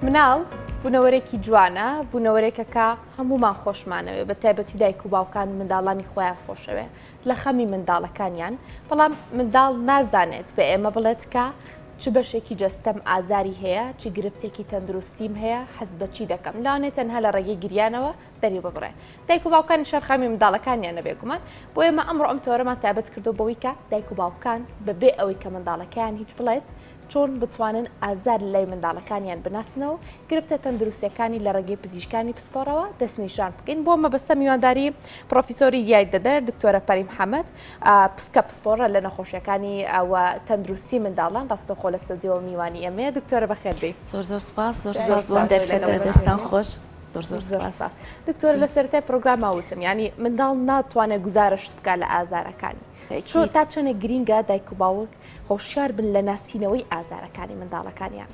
مناڵ بوونەوەرێکی جوانە بوونەوەرێکەکە هەمومان خۆشمانەوێ بە تایبەتی دایک و باوکان منداڵانی خۆیان خۆشەوێ لە خەمی منداڵەکانیان بەڵام منداڵ نازانێت بە ئێمە بڵێت کە چ بەشێکی جەستەم ئازاری هەیە چی گرفتێکی تەندروستیم هەیە حەز بە چی دەکەم لەوانێت تەنها لە ڕێگەی گریانەوە دەری ببڕێ دایک و باوکانی شەرخەمی منداڵەکانیان نەبێگومان بۆ ئێمە ئەمڕۆ ئەم تۆرەمان تایبەت کردو بەوەی کە دایک و باوکان بەبێ ئەوەی کە منداڵەکەیان هیچ بڵێت چۆن بتوانن ئازار لای منداڵەکانیان بناسنەوە گرفتە تەندروستەکانی لە ڕێگەی پزیشکانی پسپۆرەوە دەستنیشان بکەین بۆ مەبەستە میوانداری پرۆفیسۆری یای دەدەر دکتۆرە پەری محەممەد پسکە پسپۆرە لە نەخۆشیەکانی ئەوە تەندروستی منداڵان ڕاستەخۆ لە سەدیەوە میوانی ئەمێ دکتۆرە بەخێربێ زۆر سپاس دەستان خۆش دکتۆر لە سەرەتای پرۆگرامە وتم ینی منداڵ ناتوانێت گزارش بکات لە ئازارەکانی تا چەنێک گرینگە دایک و باوک هۆشیار بن لە ناسینەوەی ئازارەکانی منداڵەکانیان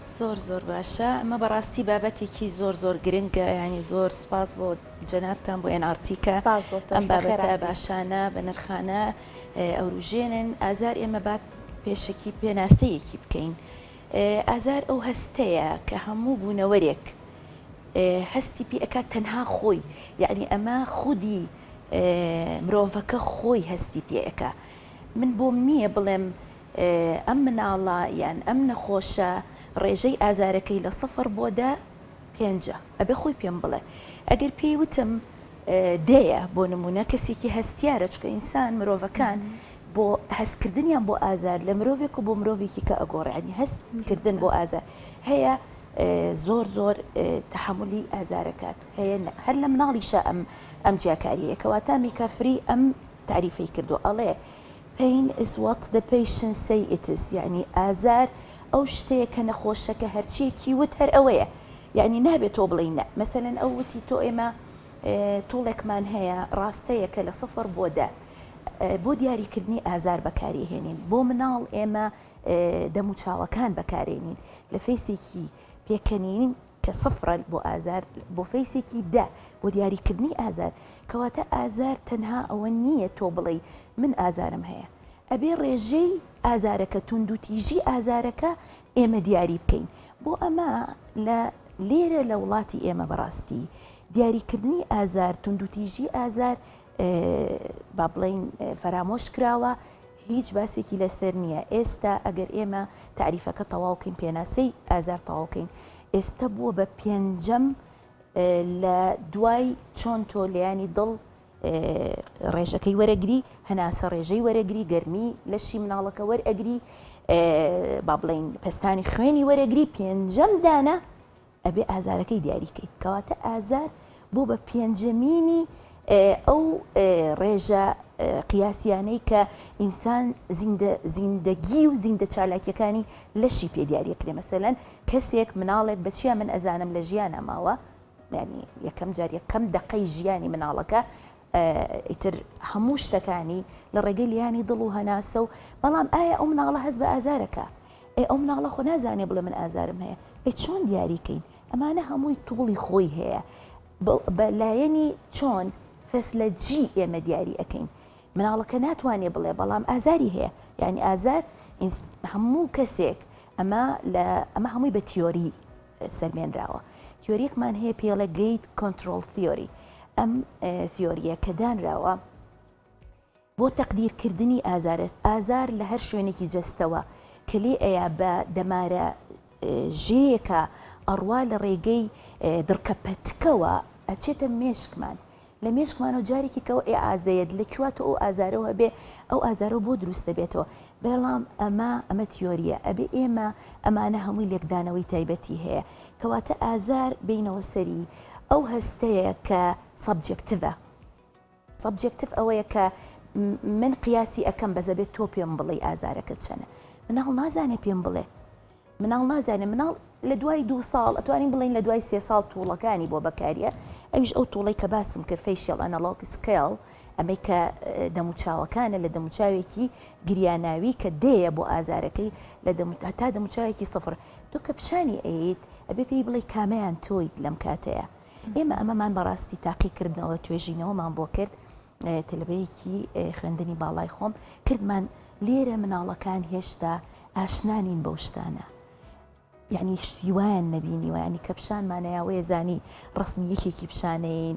زۆر باشە ئەمە بەڕاستی بابەتێکی زۆر گرنگە ینی زۆر سپاس بۆ جەنابتان بۆ NRTکە ئەم بابەتە باشانە بە نرخانە ئەوروژێنن ئازار ئێمە با پێشەکی پێناسەیەکی بکەین ئازار ئەو هەستەیە کە هەموو بوونەوەرێک هەستی پێ ئەکات تەنها خۆی یعنی ئەمە خودی مرۆڤەکە خۆی هەستی پێەکە من بۆم نییە بڵێم ئەم مناڵە یان ئەم نەخۆشە ڕێژەی ئازارەکەی لە 0 بۆ 5 ئەبێ خۆی پێم بڵێ ئەگەر پێی وتم دەیە بۆ نمونە کەسێکی هەستیارە چکە ئینسان مرۆڤەکان بۆ هەستکردنیان بۆ ئازار لە مرۆڤێک و بۆ مرۆڤێکی کە ئەگۆڕانی هەستکردن بۆ ئازار هەیە زۆر تحملی ئازارەکات هەیە هەر لە مناڵیشە ئەم جیاکاریە کەواتە میکافری ئەم تعریفەی کردو ئەڵێ pain is what the patient say it is یعنی ئازار ئەو شتەیە کە نەخۆشەکە هەرچیەکی وت هەر ئەوەیە یعنی نابێت تۆ بڵێنە مەسەلەن ئەو وتی تۆ ئێمە توڵێکمان هەیە ڕاستەیە کە لە 0 بۆ 10 بۆ دیاریکردنی ئازار بەکارهێنین بۆ مناڵ ئێمە دەموچاوەکان بەکارێنین لە فەیسێکی پێکەنین کە 0 بۆ ئازار بۆ فەیسێکی 10 بۆ دیاریکردنی ئازار کەواتە ئازار تەنها ئەوە نییە تۆ بڵێ من ئازارم هەیە ئەبێ ڕێژەی ئازارەکە توندوتیژی ئازارەکە ئێمە دیاری بکەین بۆ ئەمە لە لێرە لە وڵاتی ئێمە بەڕاستی دیاریکردنی ئازار توندوتیژی ئازار با بڵین فەرامۆش کراوە هیچ باسێکی لەسەر نییە ئێستا ئەگەر ئێمە تعریفەکە تەواوکەین پێناسەی ئازار تەواوکەین ئێستا بووە بە 5ەم لە دوای چۆن تۆ لەیانی دڵ ڕێژەکەی وەرەگری هەناسە ڕێژەی وەرەگری گەرمی لەشی مناڵەکە وەرئەگری با بڵین پستانی خوێنی وەرەگری 5ەم دانە ئەبێ ئازارەکەی دیاریکەیت کەواتە ئازار بۆ بە 5ەمینی ئەو ڕێژە قیاسیانەی کە ئینسان زیندەگی و زیندە چالاکیەکانی لەشی پێدیاریەکرێ مەسەلەن کەسێک مناڵێک بەچیە من ئەزانم لە ژیانە ماوە ینی یەکەم جار یەکەم دقەی ژیانی مناڵەکە ئیتر هەموو شتەکانی لە ڕێگەی لیانی دڵ و هەناسە و بەڵام ئایا ئەو مناڵە هەست بە ئازارەکە ئەو مناڵە خۆ نازانێ بڵێ من ئازارم هەیە چۆن دیاریکەین ئەمانە هەمووی توڵی خۆی هەیە بە لایەنی چۆن فەسلە جی ئێمە دیاری ئەەکەین مناڵەکە ناتوانێ بڵێ بەڵام ئازاری هەیە یعنی ئازار هەموو کەسێک ئەمە هەمووی بە تیۆری سەرمێنراوە تیۆریەکمان هەیە پێڵە گەیت کۆنترۆل تیۆری ئەم تیۆریە کە دانراوە بۆ تەقدیرکردنی ئازار لە هەر شوێنێکی جەستەوە کە لێ ئەیە بە دەمارە ژەیەکە ئەڕوا لە ڕێگەی دڕکەپەتکەوە ئەچێتە مێشکمان لە مێشکمان و جارێکی کەەوە ئازەیەت لە کواتە ئەو ئازارەوە بێ ئەو ئازارە بۆ دروستە بێتەوە بەڵام ئەمە تیۆریە ئەبێ ئێمە ئەمانە هەمووی لێکدانەوەی تایبەتی هەیە کەواتە ئازار بینەوە سەری ئەو هەستەیە کە سەبجەکتیڤ ئەوەیە کە من قیاسی ئەەکەم بەزەبێت تۆ پێم بڵێ ئازارەکەت چەنە مناڵ نازانێ پێم بڵێ مناڵ نازانێ مناڵ لە دوای 2 ساڵ ئەتوانین بڵین لە دوای 3 ساڵ تووڵەکانی بۆ بەکاریە ئەویش ئەو تووڵی کە باسم کە فەیشیەڵ ئەنەلۆگ سکێڵ ئەمەی کە دەموچاوەکانە لە دەموچاوێکی گریاناوی کە دەیە بۆ ئازارەکەی هەتا دەموچاوێکی 0 تۆ کە پیشانی ئەیت ئەبێ پێی بڵێ کامیان تۆیت لەم کاتەیە ئێمە ئەمەمان بەڕاستی تاقیکردنەوە توێژینەوەمان بۆ کرد تەلەبەیەکی خوێندنی باڵای خۆم کردمان لێرە مناڵەکان هێشتا ئاشنانین بەو شتانە یعنی شتیوان نبینیوە ینی کە پیشانمانەیەوەیە زانی ڕسمی یەکێکی پیشانەین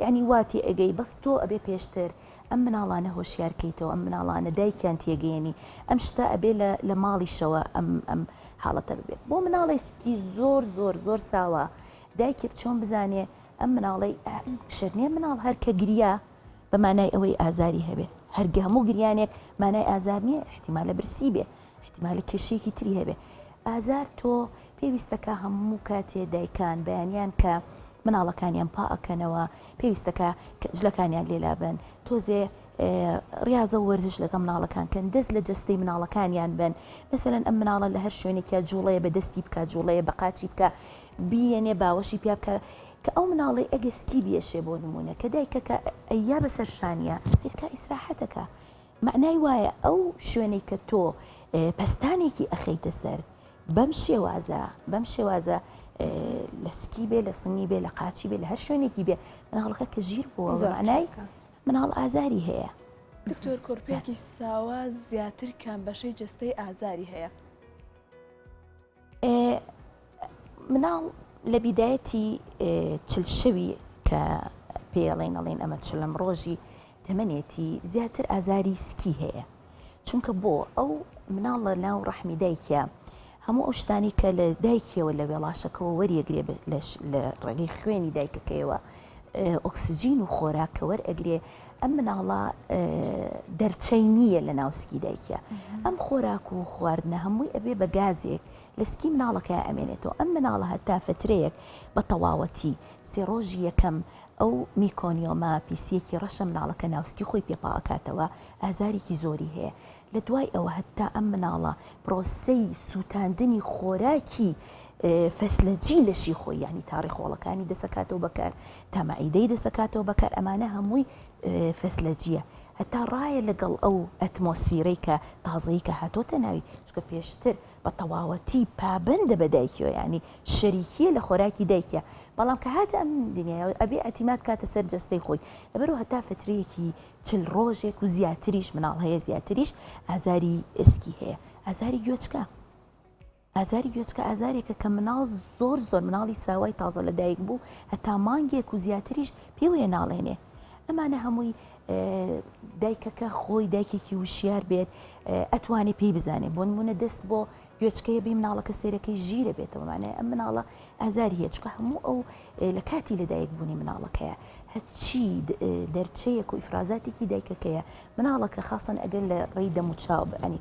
ینی واتی ئەگەی بەس تۆ ئەبێ پێشتر ئەم مناڵانە هۆشیارکەیتەوە ئەم مناڵانە دایکیان تێگەێنی ئەم شتە ئەبێ لە ماڵیشەوە ئەم حاڵەتە ببێت بۆ مناڵێکی زۆر زۆر زۆر ساوە دایکێک چۆن بزانێ ئەم مناڵی شەرنێ مناڵ هەر کە گریا بە مانای ئەوەی ئازاری هەبێ هەرگە هەموو گریانێک مانای ئازار نییە احتیمالە برسی بێ احتیمالە کێشەیەکی تری هەبێ ئازار تۆ پێویستەکە هەموو کاتێ دایکان بەیانیان کە مناڵەکانیان پاکەنەوە پێویستەکە جلەکانیان لێلابن تۆزێ ڕاضە و وەرزش لەگە مناڵەکان کەن دەست لە جستەی مناڵەکانیان بن مثلەن ئەم مناڵە لە هەر شوێنێکە جوڵەیە بە دەستی بکە جوڵەیە بە قاچی بکە بیێنێ باوەشی پیا بکە کە ئەو مناڵی ئەگەسکی بێشێ بۆ نمونە کە دایکەکە ئەیا بەسەر شانە سیرکە ئیسراحەتەکە معنای وایە ئەو شوێنەی کە تۆ پەستانێکی ئەخەیتە سەر بەم شێوازە لە سکی بێ لە سنگی بێ لە قاچی بێ لە هەر شوێنێکی بێ مناڵەکە کە ژیر بووە معنای مناڵ ئازاری هەیە دکتۆر کۆرپێکی ساوە زیاتر کام بەشەی جستەی ئازاری هەیە مناڵ لە بیدایەتی چل شەوی کە پێڵێن ئەڵێن ئەمە چلم ڕۆژی دەمەنێتی زیاتر ئازاری سکی هەیە چونکە بۆ ئەو مناڵ لە ناو ڕەحمی دایکە هەموو ئەو شتانی کە لە دایکەوە لە وێڵاشەکەەوە وەریەگرێ لە ڕێگەی خوێنی دایکەکەیەوە ئۆکسسیجین و خۆراکە وەرئەگرێ ئەم مناڵە دەرچەی نییە لە ناوسکی دایکە ئەم خۆراک و خواردنە هەمووی ئەبێ بە گازێک لە سکی مناڵەکە ئەمێنێتەوە ئەم مناڵە هەتا فترەیەک بە تەواوەتی سێ ڕۆژی یەکەم ئەو میکۆنیۆمە پیسیەکی ڕەشە مناڵەکە ناوسکی خۆی پێپاکاتەوە ئازارێکی زۆری هەیە لە دوای ئەوە هەتا ئەم مناڵە پرۆسەی سووتاندنی خۆراکی فەسلەجی لەشی خۆی ینی تاڕی خۆڵەکانی دەسەکاتەوە بەکار تامەعیدەی دەسەکاتەوە بەکار ئەمانە هەمووی فەسلەجیە هەتا ڕایە لەگەڵ ئەو ئەتمۆسفیرەی کە تازایی کە هاتۆتە ناوی چکە پێشتر بە تەواوەتی پابندە بە دایکەوە ینی شەریکیە لە خۆراکی دایکە بەڵام کە هاتە ئەم دنیای ئەبێ ئەتیمات کاتە سەر جەستەی خۆی لەبەرەوە هەتا فترەیەکی چل ڕۆژێک و زیاتریش مناڵ هەیە زیاتریش ئازاری ئسکی هەیە ئازاری گوێچکە ئازاری گوێچکە ئازارێکە کە مناڵ زۆر زۆر مناڵی ساوای تازە لە دایک بوو هەتا مانگێک و زیاتریش پێوەیە ناڵێنێ ئەمانە هەمووی دایکەکە خۆی دایکێکی وشیار بێت ئەتوانێت پێی بزانێت بۆ نمونە دەست بۆ گوێچکەیە بی مناڵەکە سێرەکەی ژیرە بێتەوە مانە ئەم مناڵە ئازاری هەیە چکە هەموو ئەو لە کاتی لە دایک بوونی مناڵەکەیە هەچی دەرچەیەک و ئیفرازاتێکی دایکەکەیە مناڵەکە خاصن ئەگەر لە ڕێی دەموچاو ئەنی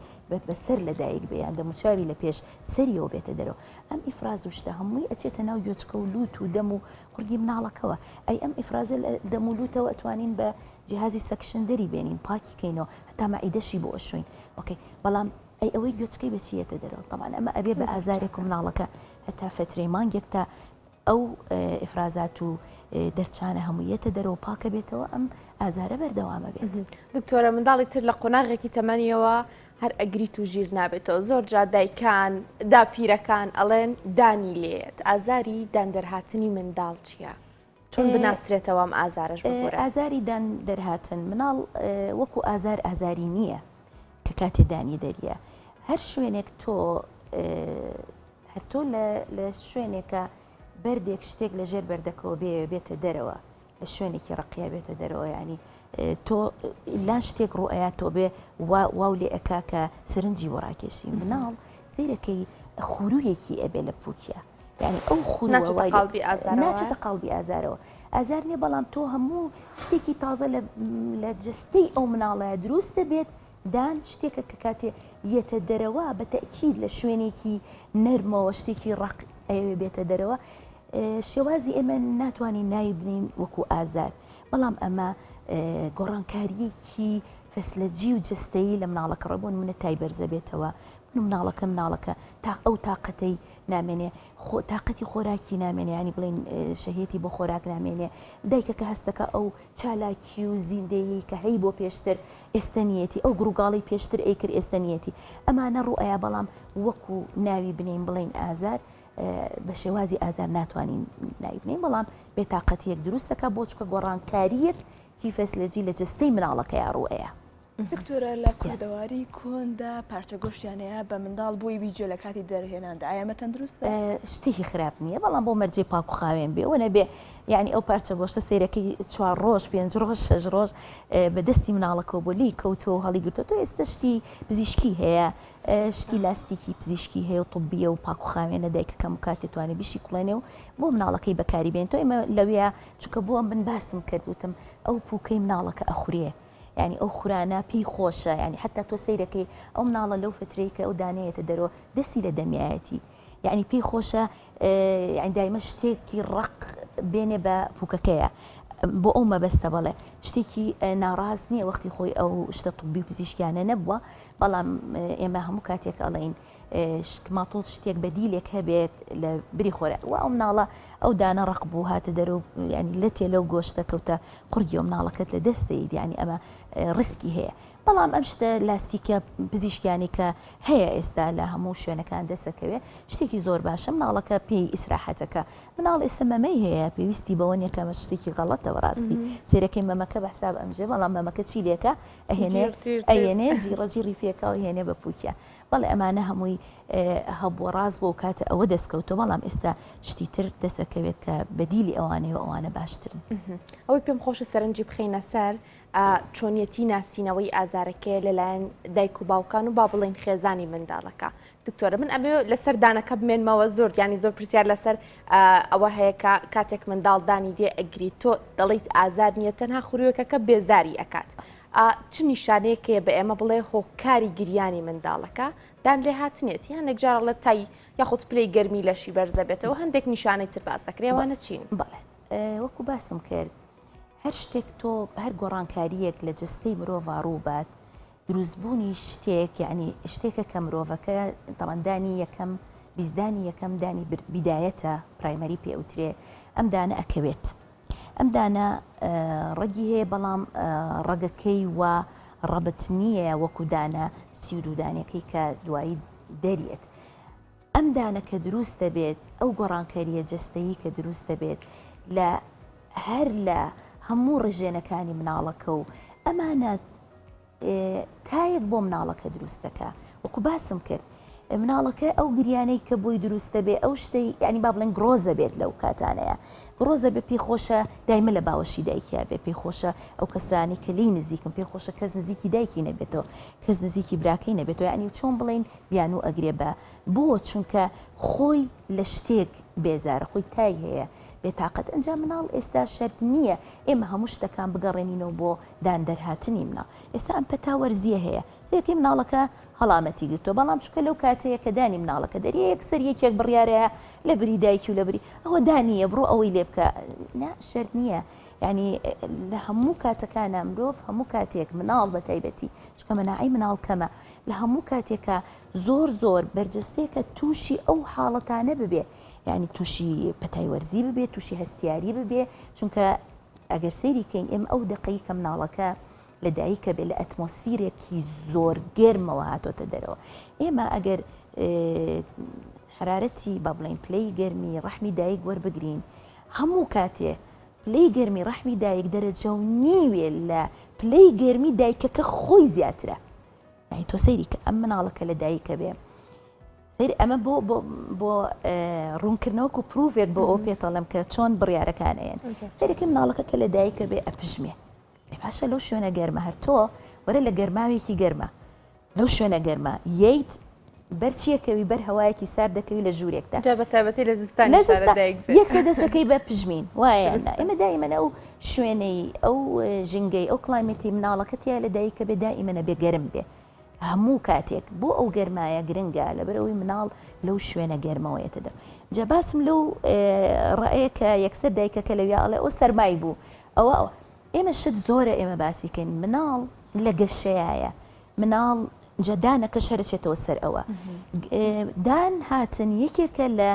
بەسەر لە دایک بێیان دەموچاوی لە پێش سەریەوە بێتە دەرەوە ئەم ئیفراز و شتە هەمووی ئەچێتە ناو گوێچکە و لوت و دەم و قورگی مناڵەکەەوە ئەی ئەم ئیفرازە دەم و لوتەوە ئەتوانین بە جیهازی سەکشندەری بێنین پاکی کەینەوە هەتا مەعیدەشی بۆ ئەشوین ئۆکەی بەڵام ئەی ئەوەی گوێچکەی بچیەتە دەرەوە طبعاً ئەمە ئەبێ بە ئازارێک و مناڵەکە هەتا فترەی مانگێک تا ئەو ئیفرازات و دەرچانە هەموویەتە دەرەوە پاکە بێتەوە ئەم ئازارە بەردەوامە بێت دکتۆرە منداڵی تر لە قۆناغێکی تەمەنیەوە هەر ئەگریت و ژیر نابێتەوە زۆر جا دایکان داپیرەکان ئەڵێن دانی لێت ئازاری داندەرهاتنی منداڵ چییە؟ چۆن بناسرێتەوە ئەم ئازارش بگۆرە؟ ئازاری دان دەرهاتن مناڵ وەکو ئازاری نییە کە کاتێ دانی دەریە هەر شوێنێک تۆ هەر تۆ لە شوێنێکە بەردێک شتێک لە ژێر بەردەکەەوە بێتە دەرەوە لە شوێنێکی ڕقیە بێتە دەرەوە ینی تۆ لان شتێک ڕوئەیە تۆ بێ واو لێ ئەکا کە سرنجی بۆ ڕاکێشی مناڵ سیرەکەی خورویەکی ئەبێ لە پوکە یعنی ئەو ناچێتە قەڵبی ئازارەوە ئازار نیە بەڵام تۆ هەموو شتێکی تازە لە جستەی ئەو مناڵەیە دروستە بێت دان شتێکە کە کاتێ یەتە دەرەوە بە تەکید لە شوێنێکی نەرمەوە شتێکی ڕق ئەوێ بێتە دەرەوە شێوازی ئێمە ناتوانین ناوی بنین وەکو ئازار بەڵام ئەمە گۆڕانکاریەکی فەسلەجی و جستەیی لە مناڵەکە ڕەبوون منە تایبەرزە بێتەوە مناڵەکە ئەو تااقەتەی نامێنێ تااقەتی خۆراکی نامێنێ ینی بڵێن شەهێتی بۆ خۆراک نامێنێ دایکەکە هەستەکە ئەو چالاکی و زیندەیە کە هەی بۆ پێشتر ئێستەنیەتی ئەو گروگاڵی پێشتر ئەیکرد ئێستەنیەتی ئەمانە ڕوئەیە بەڵام وەکو ناوی بنین بڵێن ئازار بە شێوازی ئازار ناتوانین ناوی بنین بەڵام بێتاقەتیەک دروستەکە بۆ چکە گۆڕانکاریەک کی فەسلەجی لە جستەی مناڵەکەی ڕوئەیە دکتۆرە لە کوردەواری کۆندا پارچە گۆشتیانەیە بە منداڵ بووی بیجێ لە کاتی دەرهێناندا ئایامە تەندروستە شتێکی خراپ نییە بەڵام بۆ مەرجێ پاک و خاوێن بێ ئەوە نەبێ یعنی ئەو پارچە گۆشتە سیرەکەی 4 ڕۆژ 5 ڕۆژ 6 ڕۆژ بەدەستی مناڵەکەەوە بۆ لی کەوتۆ هەڵی گرتە تۆ ئێستا شتی پزیشکی هەیە شتی لاستیکی پزیشکی هەیە و طبیە و پاک و خاوێنە دایکەکەم و کاتێتوانێت بیشی کوڵێنێ و بۆ مناڵەکەی بەکاری بێن تۆ ئێمە لەوەیە چونکە بۆ من باسم کردوتم ئەو پوکەی مناڵەکە ئەخورێ يعني ئەو خورانە پێی خۆشە يعني حتا تۆ سەیرەکەی ئەو مناڵە لەو فترەی کە ئەو دانەیەتە دەرەوە دەستی لە دەمیایەتی يعني پێی خۆشە يعني دایمە شتێکی ڕق بێنێ بە پوکەکەیە بۆ ئەو مەبەستە بەڵێ شتێکی ناڕاز نییە وەختی خۆی ئەو شتە طبی و پزیشکیانە نەبووە بەڵام ئێمە هەموو کاتێک ئەڵین ماتۆڵ شتێک بەدیلێک هەبێت لە بری خۆرە و ئەو مناڵە ئەو دانە ڕق بوو هاتە دەرەوە ینی لە تێ لەو گۆشتە کەوتە قورگی و مناڵەکەت لە دەستەیت ینی ئەمە ڕسکی هەیە بەڵام ئەم شتە لاستیکە پزیشکیانی کە هەیە ئێستا لە هەموو شوێنەکان دەسەکەوێ شتێکی زۆر باشە مناڵەکە پێی ئیسراحەتەکە مناڵ ئێستا مەمەی هەیە پێویستی بەوە نیە کە شتێکی غەڵەتەوە ڕاستی سێرەکەی مەمەکە بە حساب ئەمژێ بەڵام مەمەکە چی لێکە ئەهێنێ جیڕەجیڕی پێکە و هێنێ بە پووکە بەڵێ ئەمانە هەمووی هەبووە ڕاز بۆ کاتە ئەوە دەستکەوتۆ بەڵام ئێستا شتی تر دەسەکەوێت کە بەدیلی ئەوانەیە و ئەوانە باشترن ئەوەی پێم خۆشە سەرنجی بخینە سەر چۆنیەتی ناسینەوەی ئازارەکەی لەلایەن دایک و باوکان و با بڵێن خێزانی منداڵەکە دکتۆرە من ئەمێ لەسەر دانەکە بمێنمەوە زۆر ینی زۆر پرسیار لەسەر ئەوە هەیە کاتێک منداڵ دانی دێ ئەگری تۆ دەڵیت ئازار نییە تەنها خوریوەکەکە بێزاری ئەکات چ نیشانەیەکەیە بە ئێمە بڵێ هۆکاری گریانی منداڵەکە دان لێ هاتنێت یان نەکجارە لە تای یاخود پلەی گەرمی لەشی بەرزە بێتەوە هەندێک نیشانەی تر باس دەکرێوانە چین بەڵێ وەکو باسم کرد هەر شتێک تۆ هەر گۆڕانکاریەک لە جستەی مرۆڤ ڕووبات دروستبوونی شتێک یعنی شتێکە کە مرۆڤەکە تەمەندانی یەکەم بیزدانی یەکەم دانی بیدایەتە پرایمەری پێوترێ ئەم دانە ئەکەوێت ئەم دانە ڕەگی هەیە بەڵام ڕەگەکەی وە ڕەبت نییە وەکو دانە سیودودانەکەی کە دوایی دەریێت ئەم دانە کە دروست دەبێت ئەو گۆڕانکاریە جستەیی کە دروست دەبێت لە هەر لە هەموو ڕژێنەکانی مناڵەکە و ئەمانە تایەک بۆ مناڵەکە دروستەکە وەکو باسم کرد مناڵەکە ئەو گریانەی کە بۆی دروستە بێ ئەو شتەی ینی با بڵێن گرۆزە بێت لەو کاتانەیە گرۆزە بێ پێی خۆشە دایمە لە باوەشی دایکە بێ پێی خۆشە ئەو کەسانی کە لی نزیکم پێی خۆشە کەس نزیکی دایکی نەبێتەوە کەس نزیکی براکەی نەبێتەوە ینی چۆن بڵێن بیان و ئەگرێ بە بۆ چونکە خۆی لە شتێک بێزارە خۆی تای هەیە بێتاقەت ئەنج مناڵ ئێستا شەرت نییە ئێمە هەموو شتەکان بگەڕێنینەوە بۆ دان دەرهاتنی مناڵ ئێستا ئەم پەتاوەرزیە هەیە زێکی مناڵەکە هەڵامەتی گرتۆ بەڵام چکە لەو کاتەیە کە دانی مناڵەکە دەریە یەکسەر یەکێک بڕیارەیە لە بری دایکی و لە بری ئەوە دانیە بڕۆ ئەوەی لێ بکە شەرت نییە ینی لە هەموو کاتەکانە مرۆڤ هەموو کاتێک مناڵ بە تایبەتی چکە مەناعی مناڵ کەمە لە هەموو کاتێکە زۆر بەرجەستەیەکە تووشی ئەو حاڵەتانە ببێ ینی تووشی پەتایوەرزی ببێ تووشی هەستیاری ببێ چونکە ئەگەر سەیری کەین ئێمە ئەو دقەی کە مناڵەکە لە دایکە بێ لە ئەتمۆسفیرێکی زۆر گەرمەوە هاتۆتە دەرەوە ئێمە ئەگەر حرارەتی با بڵین پلەی گەرمی ڕەحمی دایک وەربگرین هەموو کاتێ پلەی گەرمی ڕەحمی دایک دەرەجە و نیوێ لە پلەی گەرمی دایکەکە خۆی زیاترە یعنی تۆ سەیری کە ئەم مناڵەکە لە دایکە بێ سەیر ئەمە بۆ ڕوونکردنەوەکو پرۆڤێک بۆ ئەو پێتەڵم کە چۆن بڕیارەکانەیەن سەرێکی مناڵەکە کە لە دایکە بێ ئەپژمێ باشە لەو شوێنە گەرمە هەر تۆ وەرە لە گەرماوێکی گەرمە لەو شوێنە گەرمە یەیت بەرچیەکەوی بەر هەوایەکی سار دەکەوی لە ژوورێکدا بەتابەتی لە زستانی یەکسە دەستەکەی بە پژمین وایە ئێمە دائیمەن ئەو شوێنەی ئەو ژنگەی ئەو کلایمەتی مناڵەکەتیا لە دایکە بێ دائیمەنە بێ گەرم بێ هەموو کاتێک بۆ ئەو گەرمایە گرنگە لەبەرەوەی مناڵ لەو شوێنە گەرمەوەیەتەدا جا باسم لەو ڕائەیە کە یەکسەر دایکەکە لەویاڵێ ئەو سەرمای بوو ئەوە ئێمە شت زۆرە ئێمە باسیکەین مناڵ لە گەشەیە مناڵ جەدانەکە شەرچێتەوە سەر ئەوە دان هاتن یەکێکە لە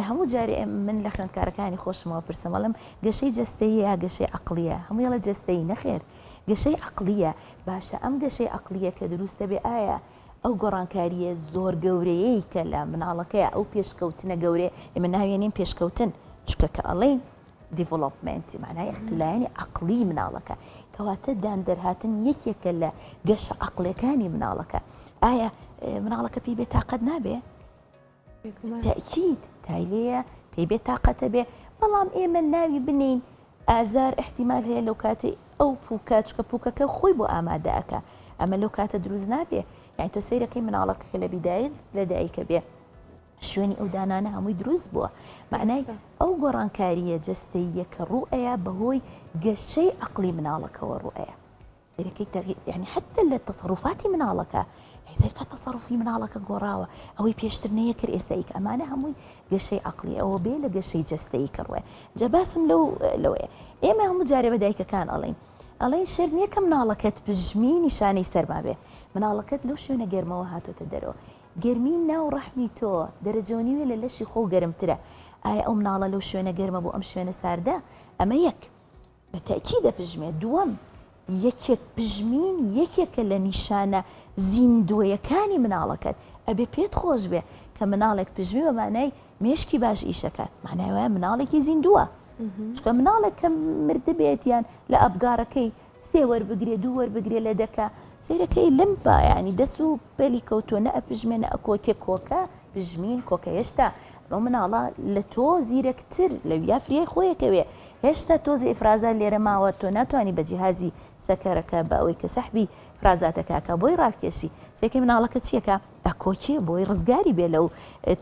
هەموو جارێ من لە خوێندکارەکانی خۆشمەوە پرسەمەڵم گەشەی جەستەیی یا گەشەی عەقلیە هەمووی لە جەستەیی نەخێر گەشەی عەقلیە باشە ئەم گەشەی عەقلیە کە دروستە بێ ئایا ئەو گۆڕانکاریە زۆر گەورەیەی کە لە مناڵەکەیە ئەو پێشکەوتنە گەورەیە ئێمە ناوێنین پێشکەوتن چکە کە ئەڵێین دیڤڵۆپمنتی معنای لایەنی عەقلی مناڵەکە کەواتە دان دەرهاتن یەکێکە لە گەشە عەقڵیەکانی مناڵەکە. ئایا مناڵەکە پێی بێ تااقەت نابێ؟ تەئکید تایلەیە پێی بێ تااقەتە بێ، بەڵام ئێمە ناوی بنین ئازار احتیمال هەیە لەو کاتێ ئەو پووکە چکە پووکەکە خۆی بۆ ئامادەکە، ئەمە لەو کاتە دروست نابێ. یعنی تۆ سەیرەکەی مناڵەکە لە بیدایت لە دایکە بێ شوێنی ئەو دانانە هەمووی دروست بووە، معنای ئەو گۆڕانکاریە جەستەییە کە ڕوئەیە بەهۆی گەشەی عەقڵی مناڵەکەەوە ڕوئەیە. سەیرەکەی يعني حتى لە تەسەڕوفاتی مناڵەکە سەرکە تەسەڕوفی مناڵەکە گۆڕاوە، ئەوەی پێشتر نەیەکرد ئێستاییک ئەمانە هەمووی گەشەی عەقڵی ئەوە بێ لە گەشەی جەستەیی کڕوێ. جا باسم لەوەیە ئێمە هەموو جارێ بە دایکەکان ئەڵێن شێر نییە کە مناڵەکەت پژمی نیشانەی سەرما بێ، مناڵەکەت لەو شوێنە گەرمەوە هاتۆتە دەرەوە، گەرمی ناو ڕەحمی تۆ دەرەجۆنیوێ لە لەشی خۆ گەرمترە. ئایا ئەو مناڵە لەو شوێنە گەرمە بۆ ئەم شوێنە ساردا؟ ئەمە یەک بە تەئکیدە پژمێ. دووەم یەکێک پژمین یەکێکە لە نیشانە زیندویەکانی مناڵەکەت. ئەبێ پێت خۆش بێ کە مناڵێک پژمی بە مانای مێشکی باش ئیشەکە، معنای وایە مناڵێکی زیندووە. چکە مناڵێک کە مردە بێتیان لە ئەبگارەکەی سێ وەربگرێ دوو وەربگرێ لە دەکە سیرەکەی لمبە، ینی دەست و پێلی کەوتۆ نە ئەپژمێنە ئەکۆکێ کۆکە پژمین کۆکە هێشتا ئەو مناڵە لە تۆ زیرەکتر لە یافریای خۆیەکەوێ، هێشتا تۆزی ئفرازە لێرە ماوە تۆ ناتوانانی بە جیهازی سەکەرەکە بە ئەوەی کە سەحبی فرازاتەکەکە بۆی ڕاکێشی سێکی مناڵەکە چیەکە ئەکۆکێ بۆی ڕزگاری بێ لەو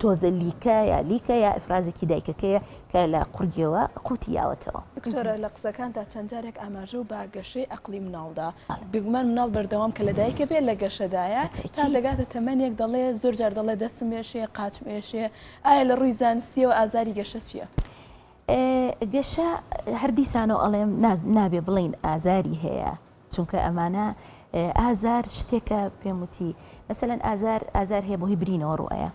تۆزە لیکە یا لیکە یا ئفرازێکی دایکەکەیە کە لە قورگیەوە قوتی یاوەتەوە. دکتۆرە لە قسەکاندا چەند جارێک ئاماژە و بە گەشەی عەقڵی مناڵدا بگومان مناڵ بەردەوام کە لە دایکە بێت لە گەشەدایە تا دەگاتە تەمەنێک دەڵێ زۆر جار دەڵێ دەستم مێشێ قاچم مێشێ. ئایا لە ڕووی زانستیەوە ئازاری گەشە چییە؟ گەشە هەردیسانەوە ئەڵێم نابێ بڵین ئازاری هەیە، چونکە ئەمانە ئازار شتێکە پێم وتی مەسەلەن ئازار هەیە بۆهی برینەوە ڕوئەیە،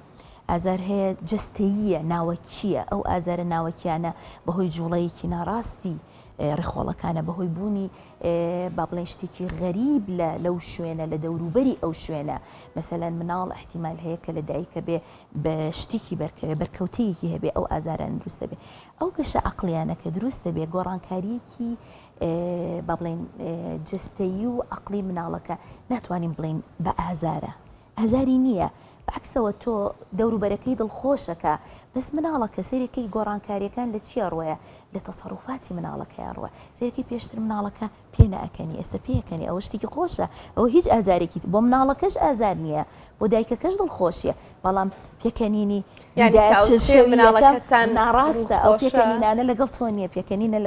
ئازار هەیە جەستەییە ناوەکیە، ئەو ئازارە ناوەکیانە بەهۆی جوڵەیەکی ناڕاستی ڕێخۆڵەکانە بەهۆی بوونی با بڵێن شتێکی غەریب لەو شوێنە لە دەوروبەری ئەو شوێنە. مەسەلەن مناڵ احتیمال هەیە کە لە دایکە بێ بە شتێکی بەرکەوێ بەرکەوتەیەکی هەبێ ئەو ئازاران دروستە بێ. ئەو گەشە عەقڵیانە کە دروستە بێ گۆڕانکاریەکی با بڵێن جەستەیی و عەقڵی مناڵەکە ناتوانین بڵین بە ئازارە، ئازاری نییە، بەعکسەوە تۆ دەوروبەرەکەی دڵخۆشەکە، بەس مناڵەکە سەیرەکەی گۆڕانکاریەکان لە چیە ڕۆیە؟ لە تەسەڕوفاتی مناڵەکەیان ڕوە. سەیرەکی پێشتر مناڵەکە پێ ناکەنی، ئێستا پێکەنی، ئەوە شتێکی خۆشە، ئەوە هیچ ئازارێکی بۆ مناڵەکەش ئازار نییە، بۆ دایکەکەش دڵخۆشیە، بەڵام پێکەنینی مناڵەکەتان ناڕاستە، ئەو پێکەنینانە لەگەڵ تۆ نییە، پێکەنینە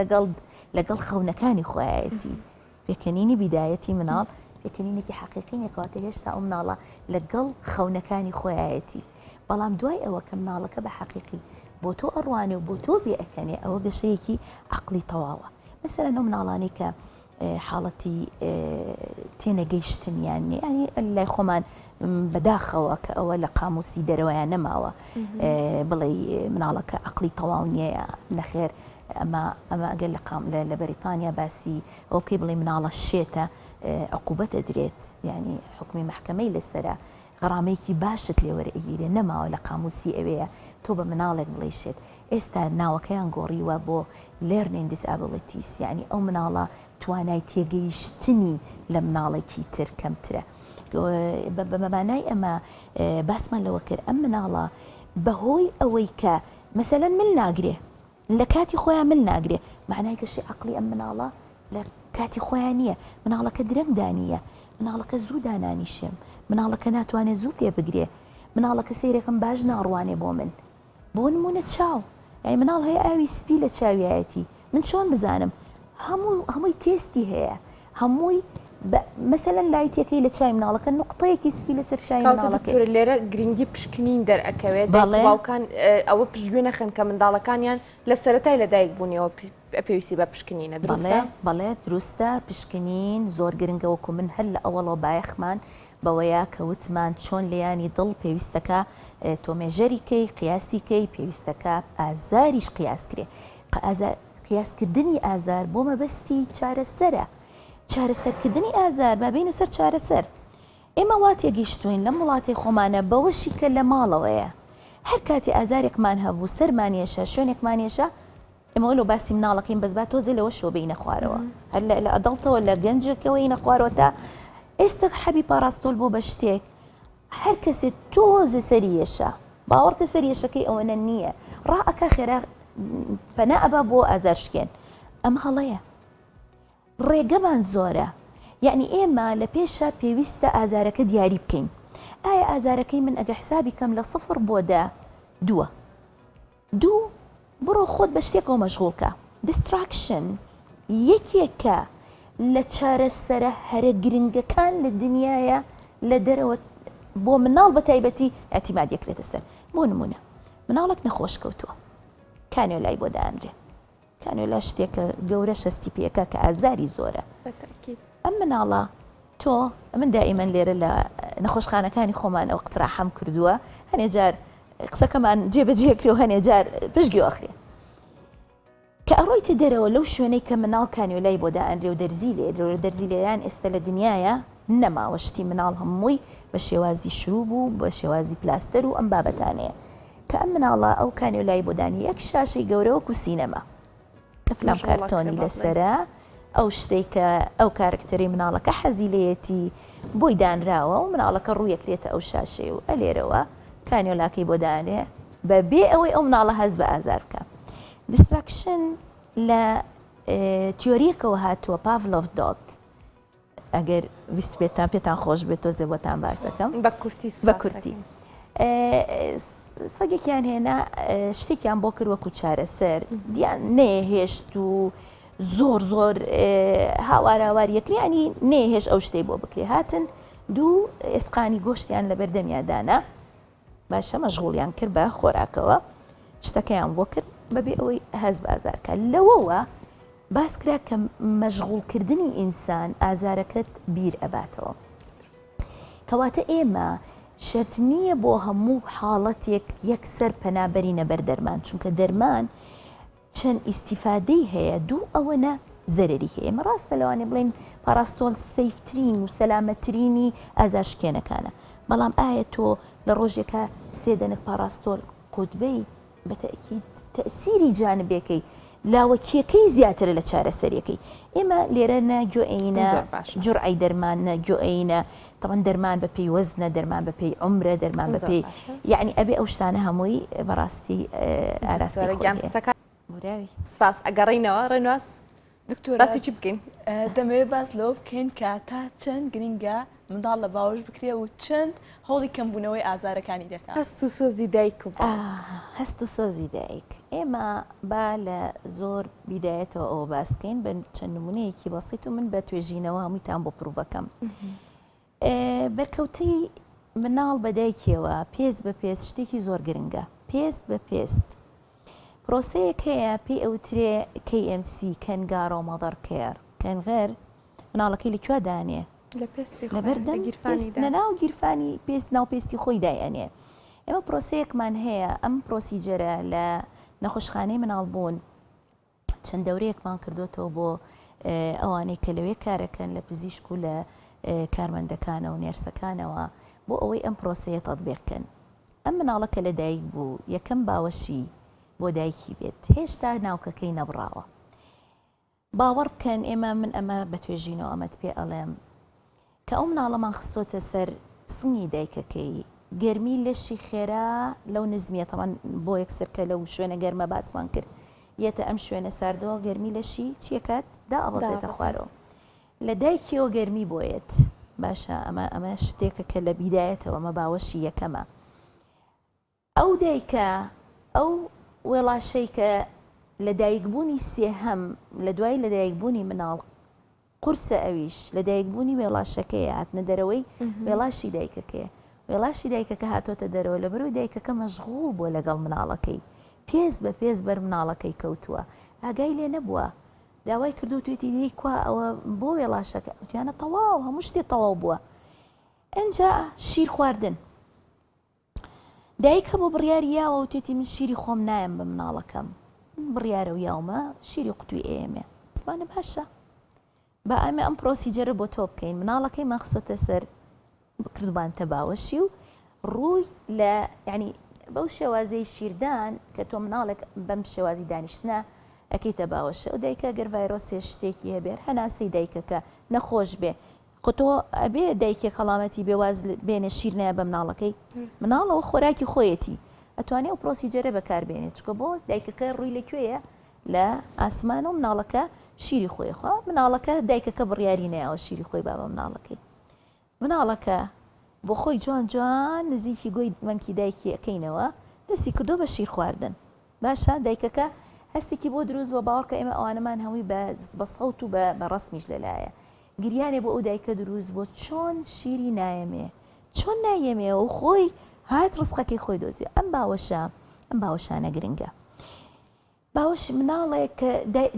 لەگەڵ خەونەکانی خۆیەتی، پێکەنینی بیدایەتی مناڵ پێکەنینێکی حەقیقینە کەواتە هێشتا ئەو مناڵە لەگەڵ خەونەکانی خۆیەتی. بەڵام دوای ئەوە کە مناڵەکە بە حەقیقی بۆ تۆ ئەڕوانێ و بۆ تۆ بێ ئەکەنێ ئەوە گەشەیەکی عەقڵی تەواوە. مەسەلەن ئەو مناڵانی کە حاڵەتی تێنەگەیشتنیان ینی لای خۆمان بەداخەوە کە ئەوە لە قاموسی دەرەوەیان نەماوە بڵێ مناڵەکە عەقڵی تەواو نییە نەخێر. ئەمە ئەگەر لە بەریتانیا باسی ئەو کەی بڵێ مناڵە شێتە عقوبەت ئەدرێت، ینی حکمی محکەمەی لەسەرە غەرامەیەکی باشت لێوەرەگیرێ نەماوە لە قاموسی ئەوەیە تۆ بە مناڵێک بڵێشێت. ئێستا ناوەکەیان گۆڕیوە بۆ learning disabilities، یعنی ئەو مناڵە توانای تێگەیشتنی لە مناڵێکی تر کەمترە. بەمانای ئەمە باسمان لەوە کرد ئەم مناڵە بەهۆی ئەوەی کە مەسەلەن مل ناگرێ لە کاتی خۆیان مل ناگرێ، معنای گەشەی عەقڵی ئەم مناڵە لە کاتی خۆیان نییە، مناڵەکە درەنگ دانیە، مناڵەکە زوو دانانیشێم، مناڵەکە ناتوانێت زوو پێ بگرێ، مناڵەکە سەیرەکەم باش ناڕوانێ بۆ من. بۆ نمونە چاو، یعنی مناڵ هەیە ئاوی سپی لە چاویایەتی، من چۆن بزانم؟ هەمووی تێستی هەیە، هەمووی مەسەلەن لایتەکەی لە چای مناڵەکە نقطەیەکی سپی لەسەر چای مناڵەکە. لێرە گرنگی پشکنین دەرئەکەوێت باوکان ئەوە پشتگوێ نەخن کە منداڵەکانیان لە سەرەتای لەدایک بوونیەوە پێویستی بە پشکنینە. دروستە؟ بەڵێ دروستە، پشکنین زۆر گرنگەوەکو من هەر لە ئەوەڵەوە بایەخمان بەوەیە کە وتمان چۆن لەیانی دڵ پێویستەکە تۆمێژەریکەی قیاسیکەی پێویستەکە ئازاریش قیاسکرێ. قیاسکردنی ئازار بۆ مەبەستی چارەسەرە، چارەسەرکردنی ئازار بابینە سەر چارەسەر. ئێمە وا تێگەیشتوین لە وڵاتی خۆمانە بەوەشی کە لە ماڵەوەیە هەر کاتی ئازارێکمان هەبوو سەرمانێشە شوێنێکمانێشە ئێمە لە باسی مناڵەکەین بەس با تۆزێ لەوە شۆ بینە خوارەوە هەر لە ئەدەڵتەوە لە گەنجێکەوە اینە خوارەوە تا ئێستا حەبی پاراستۆل بۆ بە شتێک هەر کەسێک تۆزە سەریێشە باوەڕکە سەریێشەکەی ئەوەنە نییە ڕائەکە خێرا پەنا ئەبا بۆ ئازارشکێن ئەم هەڵەیە ڕێگەمان زۆرە یعنی ئێمە لە پێشە پێویستە ئازارەکە دیاری بکەین ئایا ئازارەکەی من ئەگە حسابی کەم لە 0 بۆ 2 بڕۆ خۆت بە شتێکەوە مەشغوڵکە دیستراکشن یەکێکە لە چارەسەرە هەرە گرنگەکان لە دنیاە لە دەرەوە بۆ مناڵ بە تایبەتی ئەتیماد یەکرێتە سەر بۆ نمونە مناڵک نەخۆش کەوتووە کانێ لای بۆ دانرێ کانێلا شتێکە گەورە شەستی پێەکە کە ئازاری زۆرە ئەم مناڵە تۆ من دائیمەن لێرە لە نەخۆشخانەکانی خۆمان ئەو قتراحەم کردووە هەنێ جار قسەکەمان جێبەجێکرێ و هەنێ جار پشتگی ئەخرێ کە ئەڕۆیتە دەرەوە لەو شوێنەی کە مناڵ کانیۆلای بۆ دائەنرێ و دەرزی لێ دەرزی لێیان ئێستا لە دنیاە نەماوە شتی مناڵ هەمووی بە شێوازی شروع بوو بە شێوازی پلاستەر و ئەم بابەتانەیە کە ئەم مناڵە ئەو کانیۆلای بۆ دانی یەک شاشەی گەورەوەکو سینەما کە فلام کارتۆنی لەسەرە ئەو شتێک کە ئەو کارکتەری مناڵەکە حەزی لێتی بۆی دانراوە و مناڵەکە ڕوویەکرێتە ئەو شاشەی و ئەلێرەوە کانیۆلاکەی بۆ دانێ بە بێ ئەوەی ئەو مناڵە هەز بە ئازار بکە دیستراکشن لە تیۆریەکەوە هاتووە پاڤلۆڤ دۆگ ئەگەر ویست بێتان پێتان خۆش بێت تۆزێ بۆتان باسەکەم بە کورتی سەگێکیان هێنا شتێکیان بۆ کرد وەکو چارەسەر دیان نێهێشت و زۆر هاوار یەکریانی نێهێش ئەو شتەی بۆ بکرێ هاتن دوو ئێسقانی گۆشتیان لە بەردەمیادانا باشە مەشغوڵیان کرد بە خۆراکەوە شتەکەیان بۆ کرد بەبێ ئەوەی هەز بازارکە لەوەوە باس کرا کە مەشغوڵکردنی ئینسان ئازارەکەت بیر ئەباتەوە کەواتە ئێمە شەرت نییە بۆ هەموو حاڵەتێک یەکسەر پەنابەرینە بەر دەرمان چونکە دەرمان چەند ئیسیفادەی هەیە دوو ئەوەنە زەرری هەیە ئێمە ڕاستە لەوانێ بڵێن پاراستۆل سەیفترین و سەلامەترینی ئازارشکێنەکانە بەڵام ئایا تۆ لە ڕۆژێکە 3 دەنک پاراستۆل قوتبەی بە تەئکید تەئسیری جانبێکەی لاوەکیەکەی زیاتر لە چارەسەریەکەی ئێمە لێرە نەگوێینە جورعی دەرمان نەگوێینە تەوان دەرمان بە پێی وەزنە دەرمان بە پێی عمرە دەرمان بە پێی یعنی ئەبێ ئەو شتانە هەمووی بەڕاستی ئاراستی سپاس ئەگەڕینەوە ڕێنواس دکتۆر باسی چی بکەین دەمەوێت باس لەوە بکەین کە تا چەند گرنگە منداڵ لە باوەش بکرێ و چەند هەوڵی کەمبوونەوەی ئازارەکانی دەکات هەست و سۆزی دایک و هەست و سۆزی دایک ئێمە با لە زۆر بیدایەتەوە ئەوە باسکەین بە چەند نمونەیەکی بەسیط و من بە توێژینەوە هەموویتان بۆ پرۆڤەکەم بەرکەوتەی مناڵ بە دایکیەوە پێست بە پێست شتێکی زۆر گرنگە پێست بە پێست پرۆسەیەک هەیە پێی ئەوترێ KMC کەنگارۆ مەدەر کێر کەنغەر مناڵەکەی لەکوێ دانێ لە بەردەم ناو گیرفانی پێست ناو پێستی خۆی دایەنێ ئێمە پرۆسەیەکمان هەیە ئەم پرۆسیجەرە لە نەخۆشخانەی مناڵ بوون چەند دەورەیەکمان کردوتەوە بۆ ئەوانەی کە لەوێ کارەکەن لە پزیشک و لە کارمەندەکانە و نێرسەکانەوە بۆ ئەوەی ئەم پرۆسەیە تەطبیقکەن ئەم مناڵەکە لە دایک بوو یەکەم باوەشی بۆ دایکی بێت هێشتا ناوکەکەی نەبڕاوە باوەڕ بکەن ئێمە من ئەمە بە توێژینەوە ئەمەت پێ ئەڵێم کە ئەو مناڵەمان خستۆتە سەر سنگی دایکەکەی گەرمی لەشی خێرا لەو نزمیە تەمان بۆ یەکسەرکە لەو شوێنە گەرمە باسمان کرد یەتە ئەم شوێنە ساردەوە گەرمی لەشی چیەکات دا ئەبەزێتە خوارەوە لە دایکیەوە گەرمی بۆیت باشە ئەمە شتێکە کە لە بیدایەتەوە ئەمە باوەشی یەکەمە ئەو دایکە ئەو وێڵاشەی کە لە دایکبوونی سێهەم لە دوای لە دایکبوونی مناڵ قورسە ئەویش لە دایکبوونی وێڵاشەکەیە هاتنە دەرەوەی وێڵاشی دایکەکەیە وێڵاشی دایکەکە هاتۆتە دەرەوە لە بەرەوەی دایکەکە مەشغوڵ بووە لەگەڵ مناڵەکەی پێست بە پێست بەر مناڵەکەی کەوتووە ئاگای لێ نەبووە داوای کردو توێتی دی کوا ئەوە بۆ وێڵاشەکە وتیانە تەواو هەموو شتێ تەواو بووە ئەنجا شیر خواردن دایکە بۆ بڕیاری یاوە و توێتی من شیری خۆم نایم بە مناڵەکەم بڕیارە و یاومە شیری قوتوی ئێمێ وانە باشە با ئەمە ئەم پرۆسیجەرە بۆ تۆ بکەین مناڵەکەی مەخسۆتە سەر کردوبانتە باوەشی و ڕووی لە ینی بەو شێوازەی شیردان کە تۆ مناڵێک بەم شێوازی دانیشتە ئەکەیتە باوەشە و دایکە گەر ڤایرۆسێ شتێکی هەبێت هەناسەی دایکەکە نەخۆش بێ خۆتۆ ئەبێ دایکێک هەڵامەتی بێواز بێنە شیر نایە بە مناڵەکەی مناڵەوە خۆراکی خۆیەتی ئەتوانێت و پرۆسیجەرە بەکاربێنێت چکە بۆ دایکەکە ڕووی لەکوێیە لە ئاسمان و مناڵەکە شیری خۆیخوا مناڵەکە دایکەکە بڕیاری نایەوە شیری خۆی با بە مناڵەکەی مناڵەکە بۆ خۆی جوان جوان نزیکی گۆی مەمکی دایکی ئەەکەینەوە دەستی کردو بە شیر خواردن باشە دایکەکە هەستێکی بۆ دروست بە باوەڕکە ئێمە ئەوانەمان هەمووی بە سەوت و بە ڕسمیش لەلایە گریانێ بۆ ئەو دایکە دروست بۆ چۆن شیری نایەمێ چۆن نایەمێ و خۆی هات ڕسقەکەی خۆی دۆزی ئەم باوەشانە گرنگە باوەش مناڵێک کە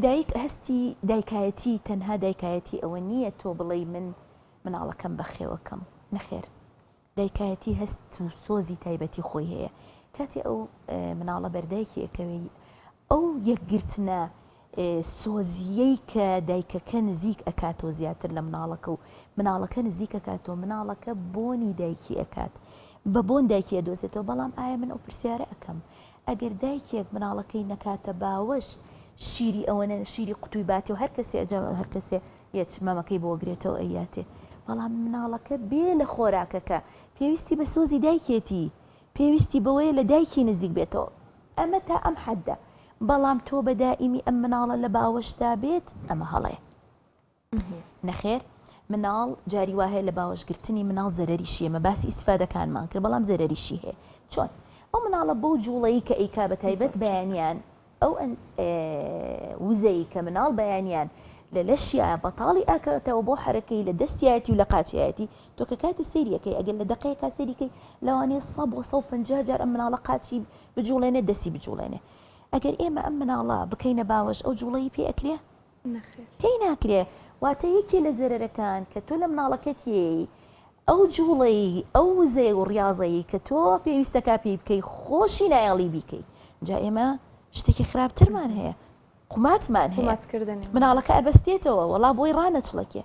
دایک هەستی دایکایەتی تەنها دایکایەتی ئەوە نییە تۆ بڵێ من مناڵەکەم بەخێوەکەم نەخێر دایکایەتی هەست و سۆزی تایبەتی خۆی هەیە کاتی ئەو مناڵە بەردایکی ئەەکەوێ ئەو یەکگرتنە سۆزیەی کە دایکەکە نزیک ئەکاتۆ زیاتر لە مناڵەکە و مناڵەکە نزیک ئەکاتۆ مناڵەکە بۆنی دایکی ئەکات بە بۆن دایکی دۆزێتەوە بەڵام ئایا من ئەو پرسیارە ئەەکەم ئەگەر دایکێک مناڵەکەی نەکاتە باوەش شیری ئەوەنە شیری قوتوی باتی و هەر کەسێ ئەجەم هەر کەسێ یەت مەمەکەی بۆ گرێتەوە ئەیاتێ بەڵام مناڵەکە بێ لە خۆراکەکە پێویستی بە سۆزی دایکێتی پێویستی بەوەیە لە دایکی نزیک بێتەوە ئەمە تا ئەم حەدە بەڵام تۆ بە دائیمی ئەم مناڵە لە باوەشدا بێت ئەمە هەڵێ نەخێر مناڵ جاری وهەیە لە باوەشگرتنی مناڵ زەرەریشیە مە باسی ئیسفادەکانمان کرد بەڵام زەرەریشی هەیە چۆن ئەو مناڵە بەو جوڵەیە کە ئەیکا بە تایبەت بەیانیان ئەو وزەی کە مناڵ بەیانیان لە لەشیە بەتاڵی ئاکەوێتەوە بۆ حرەکەی لە دەستیایەتی و لە قاچایەتی تۆ کە کاتی سەیریەکەی ئەگەر لە دقەیەکا سەریکەی لەوانەیە 150 جار ئەم مناڵە قاچی بجوڵێنێ دەستی بجوڵێنێ ئەگەر ئێمە ئەم مناڵە بکەینە باوەش ئەو جوڵەی پێ ئەکرێ پێی ناکرێ واتە یەکێ لە زەرەرەکان کە تۆ لە مناڵەکەتی ئەو جوڵەی ئەو وزەی و ڕاضەیە کە تۆ پێویستەکە پێی بکەی خۆشی نایڵی بیکەی جا ئێمە شتێکی خراپترمان هەیە قوماتمان هەیە مناڵەکە ئەبەستێتەوە وەڵا بۆی ڕانەچڵەکێ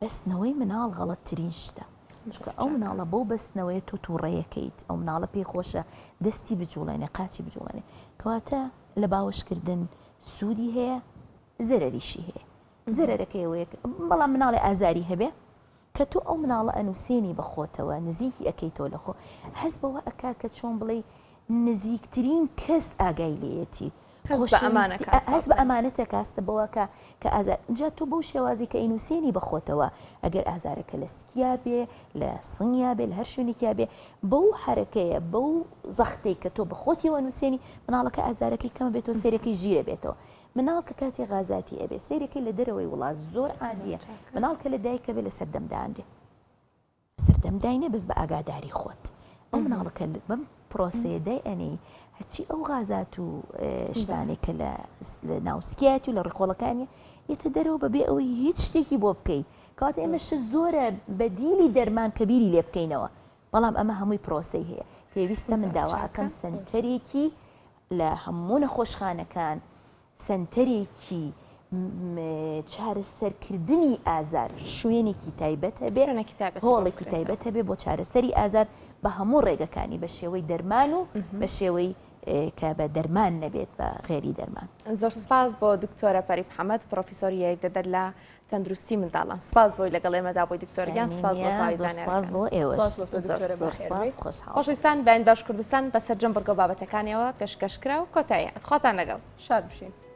بەستنەوەی مناڵ غەڵەتترین شتە چکە ئەو مناڵە بۆ بەستنەوەی تۆ تووڕێیەکەیت ئەو مناڵە پێی خۆشە دەستی بجوڵێنێ قاچی بجوڵێنێ کەواتە لە باوەشکردن سوودی هەیە زەرەریشی هەیە زەرەرەکەیەوەیە بەڵام مناڵی ئازاری هەبێ کە تۆ ئەو مناڵە ئەنووسێنی بەخۆتەوە نزیکی ئەەکەیتەوە لەخۆ هەز بەوە ئەکا کە چۆن بڵێ نزیکترین کەس ئاگای لێتی هەز بە ئەمانەتە کاستە بەوەکە کە ئازار جا تۆ بەو شێوازی کە ئینوسێنی بەخۆتەوە ئەگەر ئازارەکە لە سکیا بێ لە سنگیا بێ لە هەر شوێنێکیا بێ بەو حرەکەیە بەو زەختەی کە تۆ بەخۆتیەوە نووسێنی مناڵەکە ئازارەکەی کەمە بێتەوە سێرەکەی ژیرە بێتەوە مناڵ کە کاتی غازاتی ئەبێ سیرێکی لە دەرەوەی وڵات زۆر عادیە مناڵ کە لە دایکە بێ لە سەردەمدانێ سەردەمداینە بەس بە ئاگاداری خۆت ئەو مناڵەکە بەم پرۆسەیەدای ئەنی هەچی ئەو غازات و شتانێک کە لە ناوسکیاتی و لە ڕێکۆڵەکانی یەتە دەرەوە بەبێ ئەوەی هیچ شتێکی بۆ بکەیت کەواتە ئێمەش زۆرە بەدیلی دەرمان کەبیری لێ بکەینەوە بەڵام ئەمە هەمووی پرۆسەی هەیە پێویستە من داواکەم سنتەرێکی لە هەموو نەخۆشخانەکان سنتەرێکی چارەسەرکردنی ئازار شوێنێکی تایبەت هەبێ هۆڵێکی تایبەت هەبێ بۆ چارەسەری ئازار بە هەموو ڕێگەکانی بە شێوەی دەرمان و بە شێوەی کە بە دەرمان نەبێت بە غێری دەرمان زۆر سپاس بۆ دکتۆرە پەری محەممەد پرۆفیسۆری یەکدەدەر لە تەندروستی منداڵان سپاس بۆی لەگەڵ ئێمەدا بۆی دکتۆریان سپاس بۆ سپاس بۆ ئێوەش خۆشەویستان بەیان باش کوردستان بە سەرجەم بەرگە بابەتەکانیەوە پێشکەشکرا و کۆتایی خواتان لەگەڵ شاد بشین.